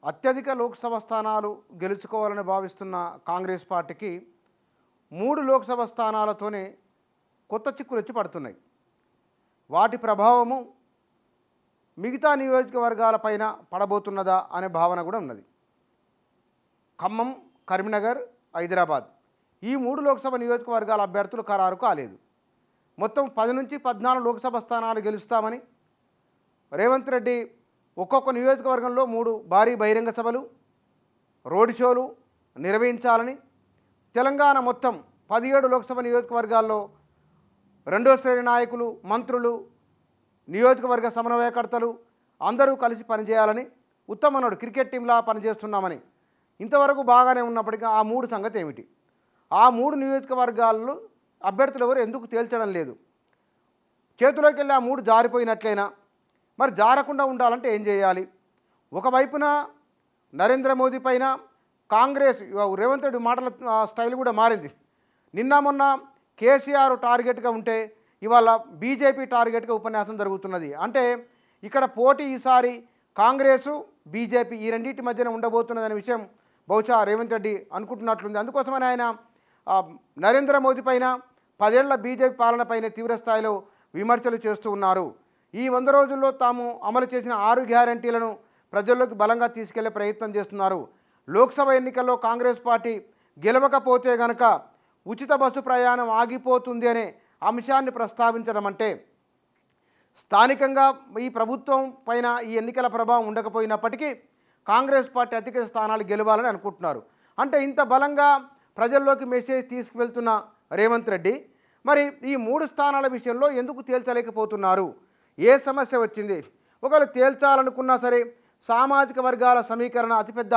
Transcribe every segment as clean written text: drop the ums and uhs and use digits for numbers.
అత్యధిక లోక్సభ స్థానాలు గెలుచుకోవాలని భావిస్తున్న కాంగ్రెస్ పార్టీకి 3 లోక్సభ స్థానాలతోనే కొత్త చిక్కులు వచ్చి పడుతున్నాయి. వాటి ప్రభావము మిగతా నియోజకవర్గాలపైన పడబోతున్నదా అనే భావన కూడా ఉన్నది. ఖమ్మం, కరీంనగర్, హైదరాబాద్ ఈ 3 లోక్సభ నియోజకవర్గాల అభ్యర్థులు ఖరారు కాలేదు. మొత్తం 10 నుంచి 14 లోక్సభ స్థానాలు గెలుస్తామని రేవంత్ రెడ్డి ఒక్కొక్క నియోజకవర్గంలో 3 భారీ బహిరంగ సభలు, రోడ్ షోలు నిర్వహించాలని, తెలంగాణ మొత్తం 17 లోక్సభ నియోజకవర్గాల్లో రెండో శ్రేణి నాయకులు, మంత్రులు, నియోజకవర్గ సమన్వయకర్తలు అందరూ కలిసి పనిచేయాలని, ఉత్తమనుడు క్రికెట్ టీంలా పనిచేస్తున్నామని ఇంతవరకు బాగానే ఉన్నప్పటికీ ఆ 3 సంగతి ఏమిటి? ఆ 3 నియోజకవర్గాల్లో అభ్యర్థులు ఎవరు ఎందుకు తేల్చడం లేదు? చేతిలోకి వెళ్ళి ఆ 3 జారిపోయినట్లయినా మరి జారకుండా ఉండాలంటే ఏం చేయాలి? ఒకవైపున నరేంద్ర మోదీ పైన కాంగ్రెస్ రేవంత్ రెడ్డి మాటల స్టైల్ కూడా మారింది. నిన్న మొన్న కేసీఆర్ టార్గెట్గా ఉంటే ఇవాళ బీజేపీ టార్గెట్గా ఉపన్యాసం జరుగుతున్నది. అంటే ఇక్కడ పోటీ ఈసారి కాంగ్రెసు, బీజేపీ ఈ రెండింటి మధ్యన ఉండబోతున్నదనే విషయం బహుశా రేవంత్ రెడ్డి అనుకుంటున్నట్లుంది. అందుకోసమని ఆయన నరేంద్ర మోదీ పైన 10 ఏళ్ల బీజేపీ పాలన పైన తీవ్రస్థాయిలో విమర్శలు చేస్తూ ఉన్నారు. ఈ 100 రోజుల్లో తాము అమలు చేసిన 6 గ్యారంటీలను ప్రజల్లోకి బలంగా తీసుకెళ్లే ప్రయత్నం చేస్తున్నారు. లోక్సభ ఎన్నికల్లో కాంగ్రెస్ పార్టీ గెలవకపోతే గనక ఉచిత బస్సు ప్రయాణం ఆగిపోతుంది అనే అంశాన్ని ప్రస్తావించడం అంటే స్థానికంగా ఈ ప్రభుత్వం పైన ఈ ఎన్నికల ప్రభావం ఉండకపోయినప్పటికీ కాంగ్రెస్ పార్టీ అధిక స్థానాలు గెలవాలని అనుకుంటున్నారు. అంటే ఇంత బలంగా ప్రజల్లోకి మెసేజ్ తీసుకువెళ్తున్న రేవంత్ రెడ్డి మరి ఈ 3 స్థానాల విషయంలో ఎందుకు తేల్చలేకపోతున్నారు? ఏ సమస్య వచ్చింది? ఒకవేళ తేల్చాలనుకున్నా సరే సామాజిక వర్గాల సమీకరణ అతిపెద్ద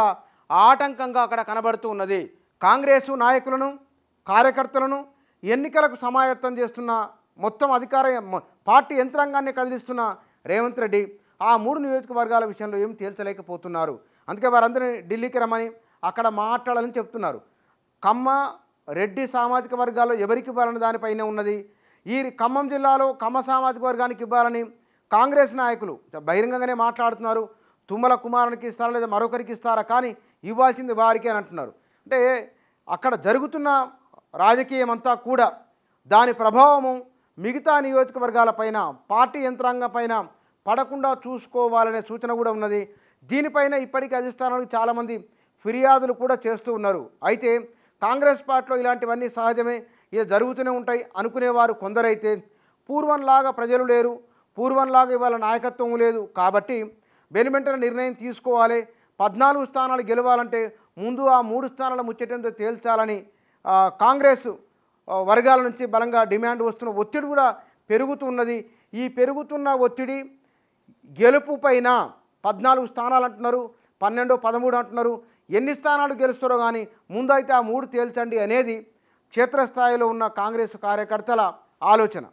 ఆటంకంగా అక్కడ కనబడుతూ ఉన్నది. కాంగ్రెసు నాయకులను, కార్యకర్తలను ఎన్నికలకు సమాయత్తం చేస్తున్న మొత్తం అధికార పార్టీ యంత్రాంగాన్ని కదిలిస్తున్న రేవంత్ రెడ్డి ఆ 3 నియోజకవర్గాల విషయంలో ఏం తేల్చలేకపోతున్నారు. అందుకే వారందరినీ ఢిల్లీకి రమ్మని అక్కడ మాట్లాడాలని చెప్తున్నారు. కమ్మ, రెడ్డి సామాజిక వర్గాల్లో ఎవరికి ఇవ్వాలని దానిపైనే ఉన్నది. ఈ ఖమ్మం జిల్లాలో కమ్మ సామాజిక వర్గానికి ఇవ్వాలని కాంగ్రెస్ నాయకులు బహిరంగంగానే మాట్లాడుతున్నారు. తుమ్మల కుమారునికి ఇస్తారా లేదా మరొకరికి ఇస్తారా, కానీ ఇవ్వాల్సింది వారికి అని అంటున్నారు. అంటే అక్కడ జరుగుతున్న రాజకీయం అంతా కూడా దాని ప్రభావము మిగతా నియోజకవర్గాలపైన, పార్టీ యంత్రాంగం పైన పడకుండా చూసుకోవాలనే సూచన కూడా ఉన్నది. దీనిపైన ఇప్పటికీ అధిష్టానానికి చాలామంది ఫిర్యాదులు కూడా చేస్తూ ఉన్నారు. అయితే కాంగ్రెస్ పార్టీలో ఇలాంటివన్నీ సహజమే, ఇది జరుగుతూనే ఉంటాయి అనుకునేవారు కొందరైతే పూర్వంలాగా ప్రజలు లేరు, పూర్వంలాగా ఇవాళ నాయకత్వం లేదు కాబట్టి వెనువెంటనే నిర్ణయం తీసుకోవాలి, 14 స్థానాలు గెలవాలంటే ముందు ఆ 3 స్థానాల ముచ్చటంతో తేల్చాలని కాంగ్రెస్ వర్గాల నుంచి బలంగా డిమాండ్ వస్తున్న ఒత్తిడి కూడా పెరుగుతున్నది. ఈ పెరుగుతున్న ఒత్తిడి గెలుపు పైన 14 స్థానాలు అంటున్నారు, 12, 13 అంటున్నారు. ఎన్ని స్థానాలు గెలుస్తారో కానీ ముందు అయితే ఆ 3 తేల్చండి అనేది క్షేత్రస్థాయిలో ఉన్న కాంగ్రెస్ కార్యకర్తల ఆలోచన.